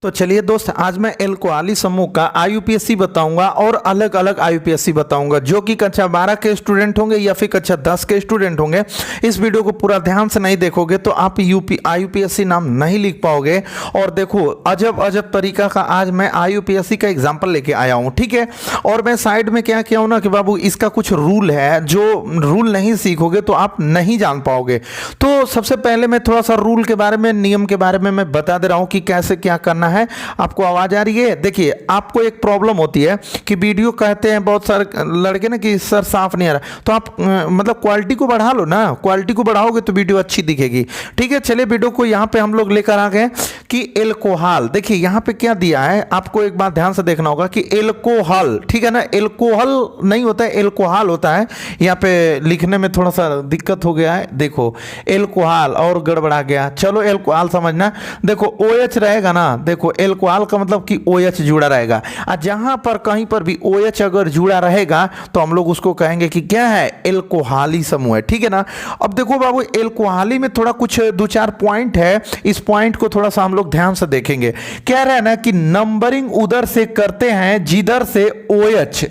तो चलिए दोस्त, आज मैं एल्कोहली समूह का आईयूपीएससी बताऊंगा और अलग अलग आईयूपीएससी बताऊंगा जो कि कक्षा 12 के स्टूडेंट होंगे या फिर कक्षा 10 के स्टूडेंट होंगे। इस वीडियो को पूरा ध्यान से नहीं देखोगे तो आप आईयूपीएससी नाम नहीं लिख पाओगे। और देखो, अजब अजब तरीका का आज मैं आईयूपीएससी का एग्जाम्पल लेके आया हूँ, ठीक है। और मैं साइड में क्या किया हूँ ना कि बाबू इसका कुछ रूल है, जो रूल नहीं सीखोगे तो आप नहीं जान पाओगे। तो सबसे पहले मैं थोड़ा सा रूल के बारे में, नियम के बारे में मैं बता दे रहा हूँ कि कैसे क्या करना है। आपको आवाज आ रही है? देखिए, आपको एक प्रॉब्लम होती है कि वीडियो कहते हैं बहुत सारे लड़के ना कि सर साफ नहीं आ रहा, तो आप मतलब क्वालिटी को बढ़ा लो ना। क्वालिटी को बढ़ाओगे तो वीडियो अच्छी दिखेगी, ठीक है। चलिए वीडियो को यहाँ पे हम लोग लेकर आ गए कि एल्कोहल। देखिए यहाँ पे क्या दिया है, आपको एक बात ध्यान से देखना होगा कि एल्कोहल, ठीक है ना, एल्कोहल नहीं होता है, एल्कोहल होता है। यहाँ पे लिखने में थोड़ा सा दिक्कत हो गया है, देखो एल्कोहल और गड़बड़ा गया। चलो एल्कोहल समझना, देखो OH रहेगा ना, देखो एल्कोहल का मतलब कि OH जुड़ा रहेगा। और जहां पर कहीं पर भी OH अगर जुड़ा रहेगा तो हम लोग उसको कहेंगे कि क्या है, एल्कोहली समूह है, ठीक है ना। अब देखो बाबू, एल्कोहली में थोड़ा कुछ दो चार पॉइंट है, इस पॉइंट को थोड़ा सा हम लोग ध्यान से देखेंगे। कह रहा है ना कि नंबरिंग उधर से करते हैं जिधर से OH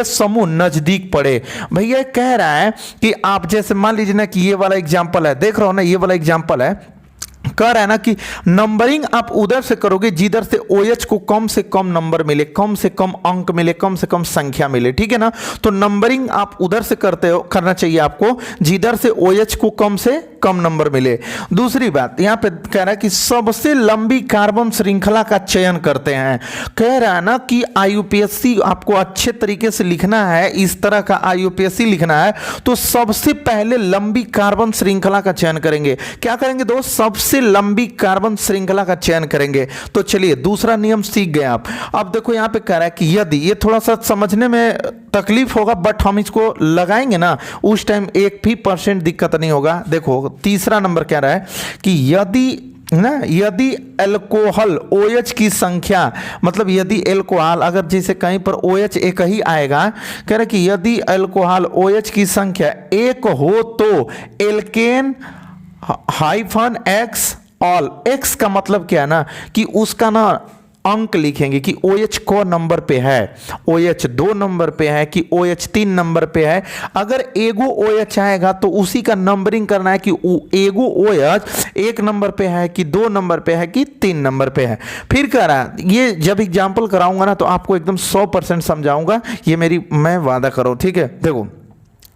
समूह नजदीक पड़े। भैया कह रहा है कि आप जैसे मान लीजिए ना कि ये वाला एग्जांपल है, देख रहे हो ना, ये वाला एग्जांपल है, कह रहा है ना कि नंबरिंग आप उधर से करोगे जिधर से OH को कम से कम नंबर मिले, कम से कम अंक मिले, कम से कम संख्या मिले, ठीक है ना। तो नंबरिंग आप उधर से करना चाहिए आपको जिधर से OH को कम से कम नंबर मिले। दूसरी बात यहां पे कह रहा है कि सबसे लंबी कार्बन श्रृंखला का चयन करते हैं। कह रहा है ना कि आईयूपीएससी आपको अच्छे तरीके से लिखना है, इस तरह का आईयूपीएससी लिखना है तो सबसे पहले लंबी कार्बन श्रृंखला का चयन करेंगे। क्या करेंगे दोस्त? सबसे लंबी कार्बन श्रृंखला का चयन करेंगे। तो चलिए दूसरा नियम सीख गए आप। अब देखो यहां पे कह रहा है कि यदि, ये थोड़ा सा समझने में तकलीफ होगा बट हम इसको लगाएंगे ना उस टाइम 1% दिक्कत नहीं होगा। देखो तीसरा नंबर कह रहा है कि यदि एल्कोहल OH की संख्या, मतलब यदि एल्कोहल अगर जैसे कहीं पर OH एक ही आएगा, कह रहा है कि यदि एल्कोहल OH की संख्या एक हो तो एल्केन -X ऑल। X का मतलब क्या है ना कि उसका ना अंक लिखेंगे कि OH को नंबर पे है, OH 2 नंबर पे है कि OH 3 नंबर पे है। अगर एगो OH आएगा तो उसी का नंबरिंग करना है कि एगो OH 1 नंबर पे है कि 2 नंबर पे है कि 3 नंबर पे है। फिर कह रहा है, ये जब एग्जाम्पल कराऊंगा ना तो आपको एकदम 100% समझाऊंगा, ये मैं वादा करो, ठीक है। देखो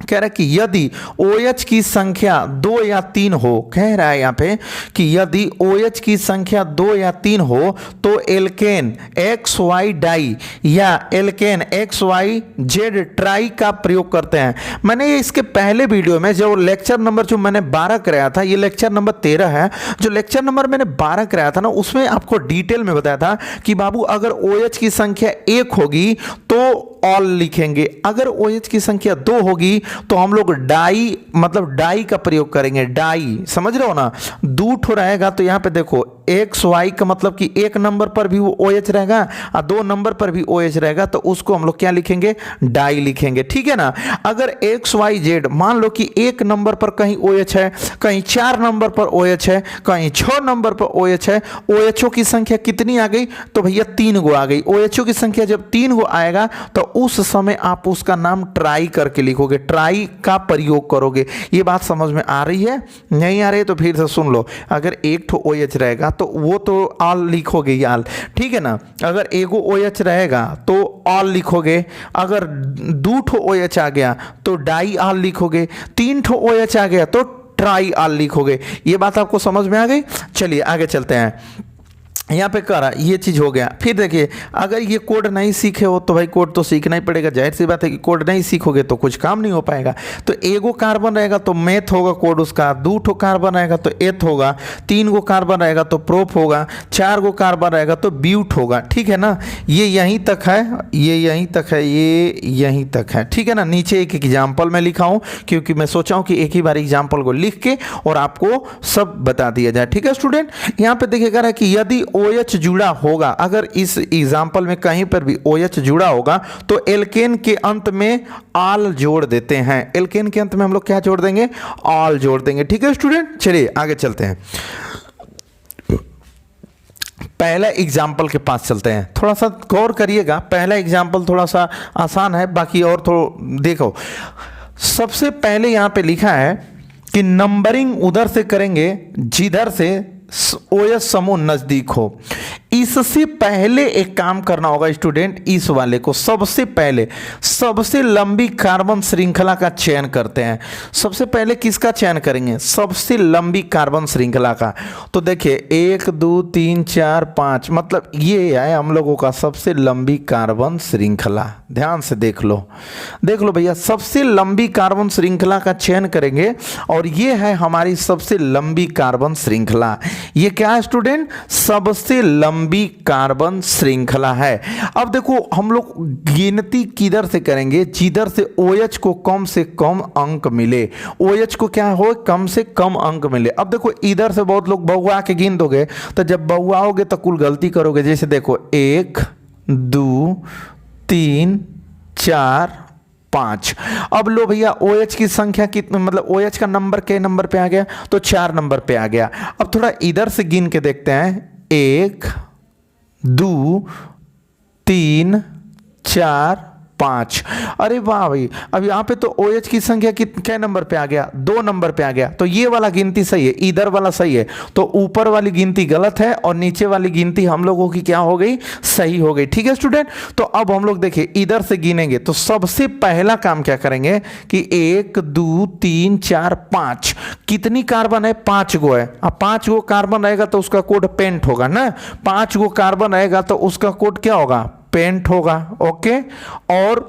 कह रहा है कि यदि OH की संख्या 2 या 3 हो, कह रहा है यहां पे कि यदि OH की संख्या 2 या 3 हो तो एल्केन XY डाई या एल्केन XYZ ट्राई का प्रयोग करते हैं। मैंने इसके पहले वीडियो में जो लेक्चर नंबर जो मैंने 12 कराया था, ये लेक्चर नंबर 13 है, जो लेक्चर नंबर मैंने 12 कराया था ना उसमें आपको डिटेल में बताया था कि बाबू अगर OH की संख्या 1 होगी तो ऑल लिखेंगे, अगर OH की संख्या 2 होगी तो हम लोग डाई, मतलब डाई का प्रयोग करेंगे। डाई समझ रहे हो ना, 2 ठो रहेगा तो यहां पे देखो XY का मतलब कि 1 नंबर पर भी वो OH रहेगा और 2 नंबर पर भी OH रहेगा, तो उसको हम लोग क्या लिखेंगे, डाई लिखेंगे, ठीक है ना। अगर XYZ मान लो कि 1 नंबर पर कहीं OH है, कहीं 4 नंबर पर OH है, कहीं 6 नंबर पर OH है, OHO की संख्या कितनी आ गई, तो भैया 3 गो आ गई। OHO की संख्या जब 3 गो आएगा तो उस समय आप उसका नाम ट्राई करके लिखोगे, ट्राई का प्रयोग करोगे। ये बात समझ में आ रही है? नहीं आ रही है तो फिर से सुन लो। अगर 1 ठो OH रहेगा तो वो तो ऑल लिखोगे, ऑल, ठीक है ना। अगर एगो OH रहेगा तो ऑल लिखोगे, अगर 2 ठो OH आ गया तो डाई ऑल लिखोगे, 3 ठो OH आ गया तो ट्राई ऑल लिखोगे। ये बात आपको समझ में आ गई? चलिए आगे चलते हैं। यहाँ पे कह रहा ये चीज़ हो गया। फिर देखिए, अगर ये कोड नहीं सीखे हो तो भाई कोड तो सीखना ही पड़ेगा, जाहिर सी बात है कि कोड नहीं सीखोगे तो कुछ काम नहीं हो पाएगा। तो एगो कार्बन रहेगा तो मेथ होगा कोड उसका, 2 ठो कार्बन रहेगा तो एथ होगा, 3 गो कार्बन रहेगा तो प्रोप होगा, 4 गो कार्बन रहेगा तो ब्यूट होगा, ठीक है ना। ये यहीं तक है, ये यहीं तक है, ये यहीं तक है, ठीक है ना। नीचे एक एग्जाम्पल में लिखा हूँ क्योंकि मैं सोचा हूँ कि एक ही बार एग्जाम्पल को लिख के और आपको सब बता दिया जाए, ठीक है स्टूडेंट। यहाँ पे देखिए कह रहा है कि यदि OH जुड़ा होगा, अगर इस एग्जाम्पल में कहीं पर भी OH जुड़ा होगा तो एल्केन के अंत में आल जोड़ देते हैं। एल्केन के अंत में हम लोग क्या जोड़ देंगे, आल जोड़ देंगे, ठीक है स्टूडेंट। चलिए आगे चलते हैं। पहला एग्जाम्पल के पास चलते हैं, थोड़ा सा गौर करिएगा। पहला एग्जाम्पल थोड़ा सा आसान है, बाकी और थोड़ा देखो। सबसे पहले यहाँ पे लिखा है कि नंबरिंग उधर से करेंगे जिधर से OH समूह नजदीक हो। इससे पहले एक काम करना होगा स्टूडेंट, इस वाले को सबसे पहले सबसे लंबी कार्बन श्रृंखला का चयन करते हैं। सबसे पहले किसका चयन करेंगे? सबसे लंबी कार्बन श्रृंखला का। तो देखिए 1 2 3 4 5, मतलब ये है हम लोगों का सबसे लंबी कार्बन श्रृंखला। ध्यान से देख लो भैया, सबसे लंबी कार्बन श्रृंखला का चयन करेंगे और ये है हमारी सबसे लंबी कार्बन श्रृंखला। ये क्या है स्टूडेंट? सबसे लंबी कार्बन श्रृंखला है। अब देखो हम लोग गिनती किधर से करेंगे? जिधर से OH को कम से कम अंक मिले। OH को क्या हो? कम से कम अंक मिले। अब देखो इधर से बहुत लोग बहुआ के गिन दोगे, तो जब बहुआओगे तो कुल गलती करोगे। जैसे देखो 1 2 3 4 5। अब लो भैया OH की संख्या कितनी, मतलब OH का नंबर के नंबर पे आ गया? तो 4 नंबर पे आ गया। अब थोड़ा इधर से गिन के देखते हैं, 1 2 3 4 5। अरे वाह भाई, अब यहाँ पे तो OH की संख्या क्या नंबर पे आ गया? 2 नंबर पे आ गया। तो ये वाला गिनती सही है, इधर वाला सही है। तो ऊपर वाली गिनती गलत है और नीचे वाली गिनती हम लोगों की क्या हो गई? सही हो गई। ठीक है स्टूडेंट, तो अब हम लोग देखिए इधर से गिनेंगे तो सबसे पहला काम क्या करेंगे कि 1 2 3 4 5। कितनी कार्बन है? 5 गो है। अब 5 गो कार्बन रहेगा तो उसका कोड पेंट होगा ना। 5 गो कार्बन रहेगा तो उसका कोड क्या होगा? पेंट होगा। ओके, और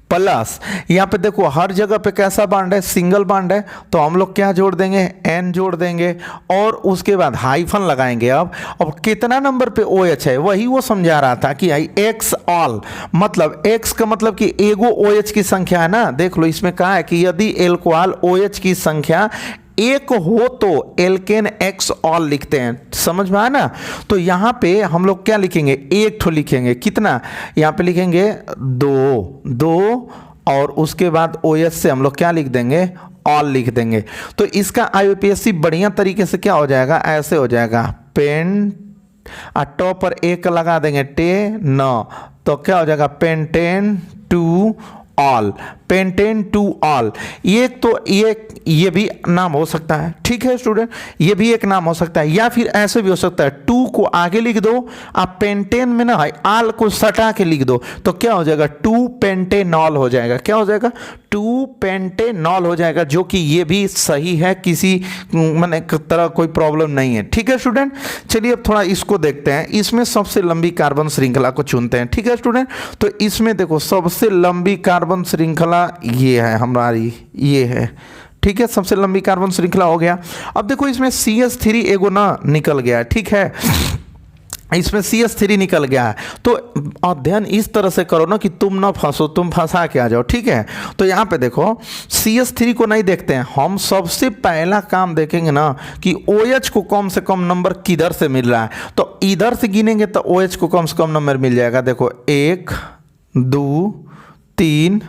प्लस यहाँ पे देखो हर जगह पे कैसा बॉन्ड है? सिंगल बॉन्ड है। तो हम लोग क्या जोड़ देंगे? N जोड़ देंगे और उसके बाद हाइफन लगाएंगे। अब कितना नंबर पे OH है वही वो समझा रहा था कि भाई X ऑल, मतलब X का मतलब कि एगो OH की संख्या है ना। देख लो इसमें कहा है कि यदि एल्कोहल OH की संख्या एक हो तो एल्केन X ऑल लिखते हैं। समझ में आया ना? तो यहाँ पे हम लोग क्या लिखेंगे? एक ठो लिखेंगे। कितना? यहाँ पे लिखेंगे 2 और उसके बाद OH से हम लोग क्या लिख देंगे? ऑल लिख देंगे। तो इसका IUPAC बढ़िया तरीके से क्या हो जाएगा? ऐसे हो जाएगा, पेन टॉप पर एक लगा देंगे 10, तो क्या हो जाएगा? Pentane two all, pentane two all. ये तो ये भी नाम हो सकता है। ठीक है स्टूडेंट, ये भी एक नाम हो सकता है, या फिर ऐसे भी हो सकता है 2 को आगे लिख दो, आप पेंटेन में ना आल को सटा के लिख दो तो क्या हो जाएगा? 2 पेंटेनॉल हो जाएगा। क्या हो जाएगा? 2 पेंटेनॉल हो जाएगा, जो कि ये भी सही है, किसी माने तरह कोई प्रॉब्लम नहीं है। ठीक है स्टूडेंट, चलिए अब थोड़ा इसको देखते हैं। इसमें सबसे लंबी कार्बन श्रृंखला को चुनते हैं। ठीक है स्टूडेंट, तो इसमें देखो सबसे लंबी कार्बन श्रृंखला ये है हमारी, ये है। ठीक है, सबसे लंबी कार्बन श्रृंखला हो गया। अब देखो इसमें CH3 एगो ना निकल गया है। ठीक है, इसमें CH3 निकल गया है। तो अध्ययन इस तरह से करो ना कि तुम ना फंसो, तुम फंसा के आ जाओ। ठीक है, तो यहाँ पे देखो CH3 को नहीं देखते हैं हम, सबसे पहला काम देखेंगे ना कि OH को कम से कम नंबर किधर से मिल रहा है। तो इधर से गिनेंगे तो OH को कम से कम नंबर मिल जाएगा। देखो 1 2 3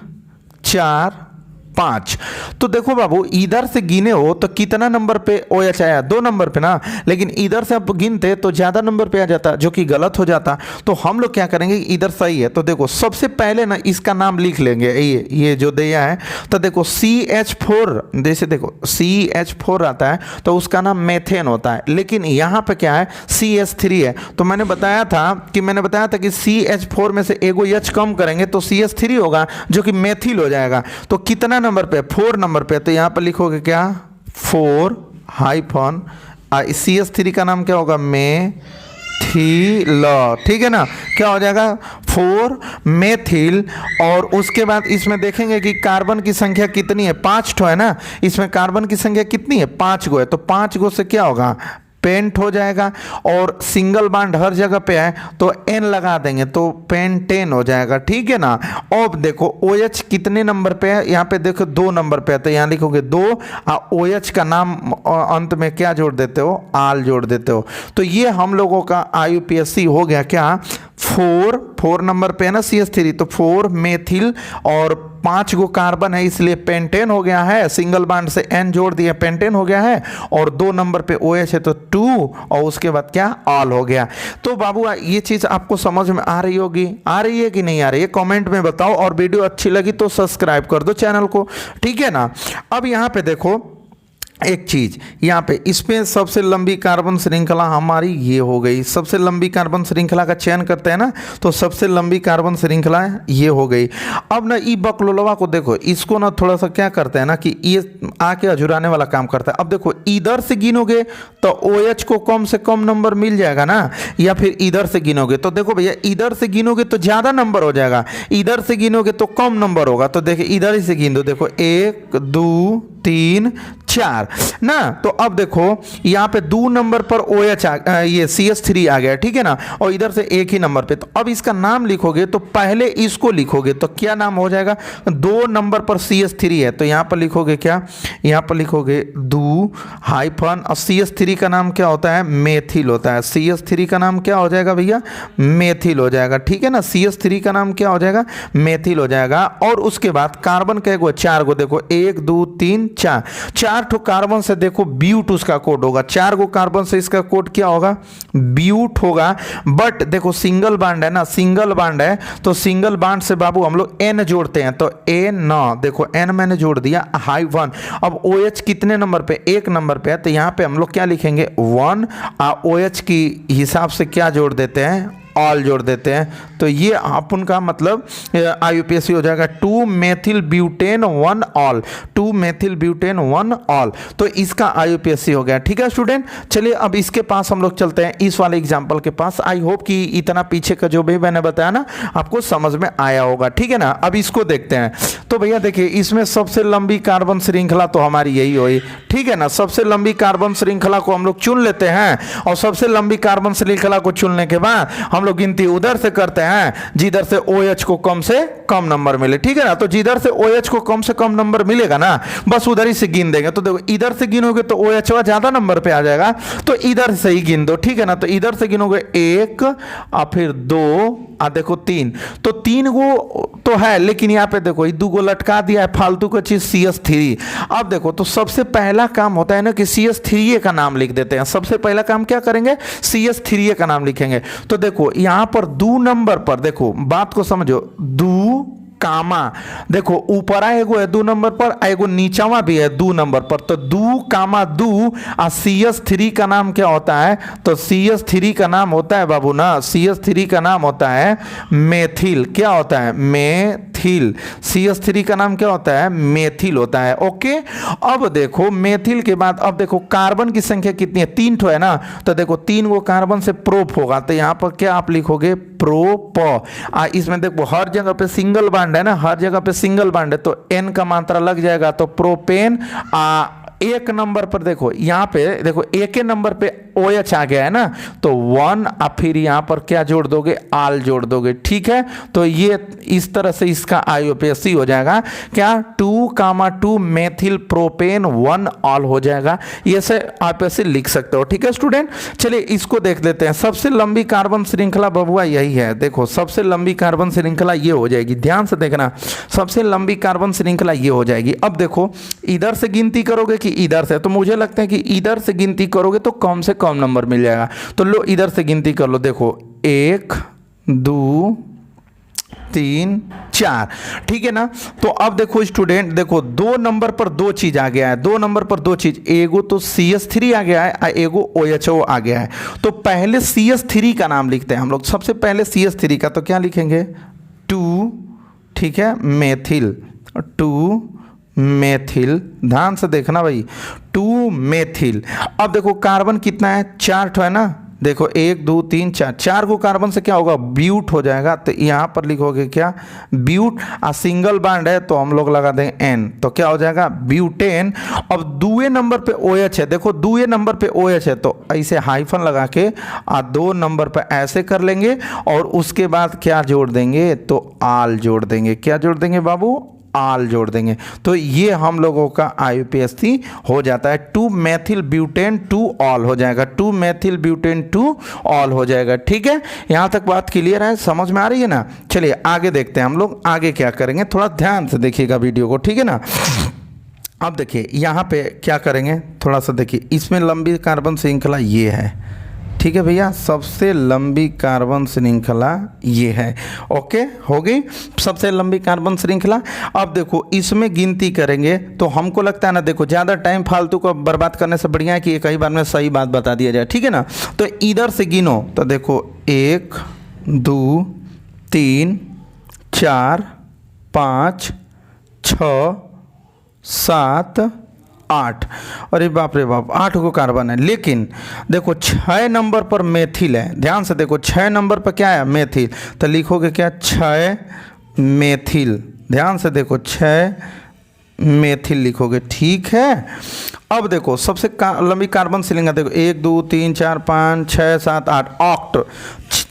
4 5। तो देखो बाबू इधर से गिने हो तो कितना नंबर पे OH आया? 2 नंबर पे ना, लेकिन इधर से आप गिनते तो ज्यादा नंबर पे आ जाता, जो कि गलत हो जाता। तो हम लोग क्या करेंगे? इधर सही है तो देखो सबसे पहले ना इसका नाम लिख लेंगे, ये जो दिया है। तो देखो CH4, जैसे देखो CH4 आता है तो उसका नाम मेथेन होता है, लेकिन यहाँ पे क्या है? CH3 है। तो मैंने बताया था कि CH4 में से एगो H कम करेंगे तो CH3 होगा, जो कि मेथिल हो जाएगा। तो कितना नंबर पे? 4 नंबर पे। तो यहाँ पर लिखोगे क्या? 4 हाइफन CH3 का नाम क्या होगा? मेथिल। ठीक है ना, क्या हो जाएगा? 4 मेथिल। और उसके बाद इसमें देखेंगे कि कार्बन की संख्या कितनी है? 5 ठो है ना। इसमें कार्बन की संख्या कितनी है? 5 गो है। तो 5 गो से क्या होगा? पेंट हो जाएगा। और सिंगल बॉन्ड हर जगह पे है तो N लगा देंगे तो पेंटेन हो जाएगा। ठीक है ना। अब देखो OH कितने नंबर पे है? यहाँ पे देखो 2 नंबर पे है, तो यहाँ लिखोगे 2 और OH का नाम अंत में क्या जोड़ देते हो? आल जोड़ देते हो। तो ये हम लोगों का IUPAC हो गया क्या? फोर नंबर पे है ना CH3, तो 4 मेथिल और 5 गो कार्बन है इसलिए पेंटेन हो गया है, सिंगल बॉन्ड से N जोड़ दिया पेंटेन हो गया है, और 2 नंबर पे OH है तो 2, और उसके बाद क्या ऑल हो गया। तो बाबू ये चीज आपको समझ में आ रही होगी, आ रही है कि नहीं आ रही है, कमेंट में बताओ, और वीडियो अच्छी लगी तो सब्सक्राइब कर दो चैनल को, ठीक है ना। अब यहाँ पे देखो एक चीज, यहाँ पे इसमें सबसे लंबी कार्बन श्रृंखला हमारी ये हो गई, सबसे लंबी कार्बन श्रृंखला का चयन करते हैं ना, तो सबसे लंबी कार्बन श्रृंखला ये हो गई। अब ना ई बकलोलवा को देखो, इसको ना थोड़ा सा क्या करते हैं ना कि ये आके अझुराने वाला काम करता है। अब देखो इधर से गिनोगे तो OH को कम से कम नंबर मिल जाएगा ना, या फिर इधर से गिनोगे तो देखो भैया इधर से गिनोगे तो ज्यादा नंबर हो जाएगा, इधर से गिनोगे तो कम नंबर होगा। तो देखिए इधर ही से गिन दो, देखो 1 2 3 4 ना। तो अब देखो यहाँ पे 2 नंबर पर OH ये CH3 आ गया, ठीक है ना, और इधर से एक ही नंबर पे। तो अब इसका नाम लिखोगे तो पहले इसको लिखोगे तो क्या नाम हो जाएगा, 2 नंबर पर CH3 है तो यहाँ पर लिखोगे क्या, यहाँ पर लिखोगे 2 हाइफन, और CH3 का नाम क्या होता है, मेथिल होता है। CH3 का नाम क्या हो जाएगा भैया, मेथिल हो जाएगा, ठीक है ना। CH3 का नाम क्या हो जाएगा, मेथिल हो जाएगा। और उसके बाद कार्बन के 4 गो, देखो 1 2 3 4, 4 ठो कार्बन से देखो ब्यूट उसका कोड होगा, 4 गो कार्बन से इसका कोड क्या होगा, ब्यूट होगा। बट देखो सिंगल बॉन्ड है ना, सिंगल बॉन्ड है तो सिंगल बॉन्ड से बाबू हम लोग N जोड़ते हैं, तो N, देखो N मैंने जोड़ दिया हाइफन। अब OH कितने नंबर पे, 1 नंबर पे है, तो यहाँ पे हम लोग क्या लिखेंगे 1, OH की हिसाब से क्या जोड़ देते हैं, ऑल जोड़ देते हैं। तो ये अपन का मतलब IUPAC हो जाएगा 2 methyl butane 1 all, 2 methyl butane 1 all. तो इसका IUPAC हो गया, ठीक है स्टूडेंट। चलिए अब इसके पास हम लोग चलते हैं, इस वाले एग्जांपल के पास। आई होप कि इतना पीछे का जो भी मैंने बताया ना आपको समझ में आया होगा, ठीक है ना। अब इसको देखते हैं। तो भैया देखिए इसमें सबसे लंबी कार्बन श्रृंखला तो हमारी यही हुई, ठीक है ना। सबसे लंबी कार्बन श्रृंखला को हम लोग चुन लेते हैं, और सबसे लंबी कार्बन श्रृंखला को चुनने के बाद हम लोग गिनती उधर से करते हैं जिधर से OH को कम से कम नंबर मिले, ठीक है ना। तो जिधर से OH को कम से कम नंबर मिलेगा ना बस उधर ही से गिन देंगे। तो देखो इधर से गिनोगे तो OH ज्यादा नंबर पे आ जाएगा, तो इधर से ही गिन दो, ठीक है ना। तो इधर से गिनोगे 1 और फिर 2 और देखो 3, तो 3 गो तो है, लेकिन यहाँ पे देखो 2 गो लटका दिया है फालतू का चीज CH3। अब देखो तो सबसे पहला काम होता है ना कि CH3 का नाम लिख देते हैं। सबसे पहला काम क्या करेंगे, CH3 का नाम लिखेंगे। तो देखो यहाँ पर 2 नंबर पर, देखो बात को समझो, 2 कामा, देखो ऊपर एगो है 2 नंबर पर, एगो नीचावा भी है 2 नंबर पर, तो 2 कामा 2 और CH3 का नाम क्या होता है, तो CH3 का नाम होता है बाबू ना, CH3 का नाम होता है मेथिल। क्या होता है, मेथिल। CH3 का नाम क्या होता है, मेथिल होता है। ओके, अब देखो मेथिल के बाद अब देखो कार्बन की संख्या कितनी है, 3 ठो है ना। तो देखो 3 गो कार्बन से प्रोप होगा, तो यहाँ पर क्या आप लिखोगे, प्रोप। इसमें देखो हर जगह पे सिंगल बॉन्ड है ना, हर जगह पे सिंगल बॉन्ड है, तो N का मात्रा लग जाएगा, तो प्रोपेन। 1 नंबर पर देखो, यहाँ पे देखो 1 नंबर पे OH आ गया है ना, तो 1 और फिर यहाँ पर क्या जोड़ दोगे, आल जोड़ दोगे, ठीक है। तो ये इस तरह से इसका IUPAC हो जाएगा क्या, 2, 2 मेथिल प्रोपेन 1 ऑल हो जाएगा। ये से IUPAC लिख सकते हो, ठीक है स्टूडेंट। चलिए इसको देख लेते हैं। सबसे लंबी कार्बन श्रृंखला बबुआ यही है, देखो सबसे लंबी कार्बन श्रृंखला ये हो जाएगी, ध्यान से देखना, सबसे लंबी कार्बन श्रृंखला ये हो जाएगी। अब देखो इधर से गिनती करोगे कि इधर से, तो मुझे लगता है कि इधर से गिनती करोगे तो कम से कम नंबर मिल जाएगा। तो लो इधर से गिनती कर लो, देखो 1 2 3 4, ठीक है ना। तो अब देखो स्टूडेंट, देखो 2 नंबर पर 2 चीज आ गया है, 2 नंबर पर 2 चीज, एगो तो CH3 आ गया है और एगो OHO आ गया है। तो पहले CH3 का नाम लिखते हैं हम लोग, सबसे पहले CH3 का, तो क्या लिखेंगे 2, ठीक है, मेथिल, 2 मेथिल, ध्यान से देखना भाई, 2 मेथिल। अब देखो कार्बन कितना है, 4 ठो है ना, देखो 1 2 3 4, 4 को कार्बन से क्या होगा, ब्यूट हो जाएगा। तो यहाँ पर लिखोगे क्या, ब्यूट। और सिंगल बॉन्ड है तो हम लोग लगा देंगे N, तो क्या हो जाएगा, ब्यूटेन। अब 2 नंबर पे OH है, देखो 2 नंबर पे OH है, तो ऐसे हाइफन लगा के और 2 नंबर पे ऐसे कर लेंगे, और उसके बाद क्या जोड़ देंगे, तो आल जोड़ देंगे। क्या जोड़ देंगे बाबू, आल जोड़ देंगे तो ये हम लोगों का IUPAC हो जाता है। 2 मेथिल ब्यूटेन 2 ऑल हो जाएगा, 2 मेथिल ब्यूटेन 2 ऑल हो जाएगा। ठीक है, यहाँ तक बात क्लियर है, समझ में आ रही है ना। चलिए आगे देखते हैं हम लोग आगे क्या करेंगे, थोड़ा ध्यान से देखिएगा वीडियो को, ठीक है ना। अब देखिए यहाँ पे क्या करेंगे, थोड़ा सा देखिए, इसमें लंबी कार्बन श्रृंखला ये है, ठीक है भैया, सबसे लंबी कार्बन श्रृंखला ये है। ओके, हो गई सबसे लंबी कार्बन श्रृंखला। अब देखो इसमें गिनती करेंगे तो हमको लगता है ना, देखो ज़्यादा टाइम फालतू को बर्बाद करने से बढ़िया है कि एक ही बार में सही बात बता दिया जाए, ठीक है ना। तो इधर से गिनो तो देखो 1 2 3 4 5 6 7 8, अरे बाप रे बाप, 8 को कार्बन है। लेकिन देखो 6 नंबर पर मेथिल है, ध्यान से देखो 6 नंबर पर क्या है, मेथिल। तो लिखोगे क्या, 6 मेथिल, ध्यान से देखो 6 मेथिल लिखोगे, ठीक है। अब देखो सबसे लंबी कार्बन श्रृंखला देखो 1 2 3 4 5 6 7 8, ऑक्ट।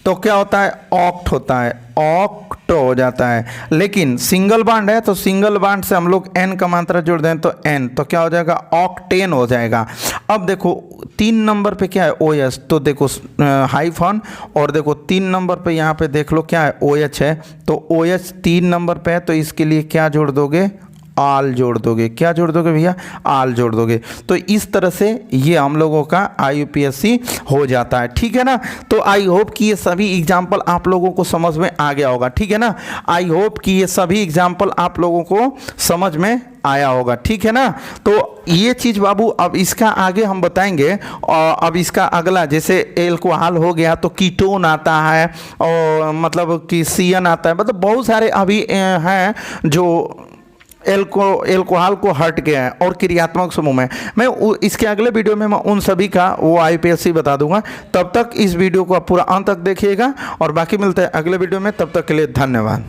तो क्या होता है, ऑक्ट होता है, ऑक्ट हो जाता है। लेकिन सिंगल बांड है तो सिंगल बांड से हम लोग n का मात्रा जोड़ दें तो n, तो क्या हो जाएगा, ऑक्टेन हो जाएगा। अब देखो 3 नंबर पे क्या है, OH, तो देखो हाइफन, और देखो 3 नंबर पे यहाँ पे देख लो क्या है, OH है। तो OH 3 नंबर पे है तो इसके लिए क्या जोड़ दोगे, आल जोड़ दोगे। क्या जोड़ दोगे भैया, आल जोड़ दोगे। तो इस तरह से ये हम लोगों का IUPAC हो जाता है, ठीक है ना। तो आई होप कि ये सभी एग्जाम्पल आप लोगों को समझ में आ गया होगा, ठीक है ना। आई होप कि ये सभी एग्जाम्पल आप लोगों को समझ में आया होगा, ठीक है ना। तो ये चीज़ बाबू अब इसका आगे हम बताएंगे। और अब इसका अगला, जैसे एल्कोहल हो गया तो कीटोन आता है, और मतलब कि CN आता है, मतलब बहुत सारे अभी हैं जो एल्कोहल को हट गया है और क्रियात्मक समूह में। मैं इसके अगले वीडियो में मैं उन सभी का वो IUPAC बता दूंगा। तब तक इस वीडियो को आप पूरा अंत तक देखिएगा और बाकी मिलते हैं अगले वीडियो में। तब तक के लिए धन्यवाद।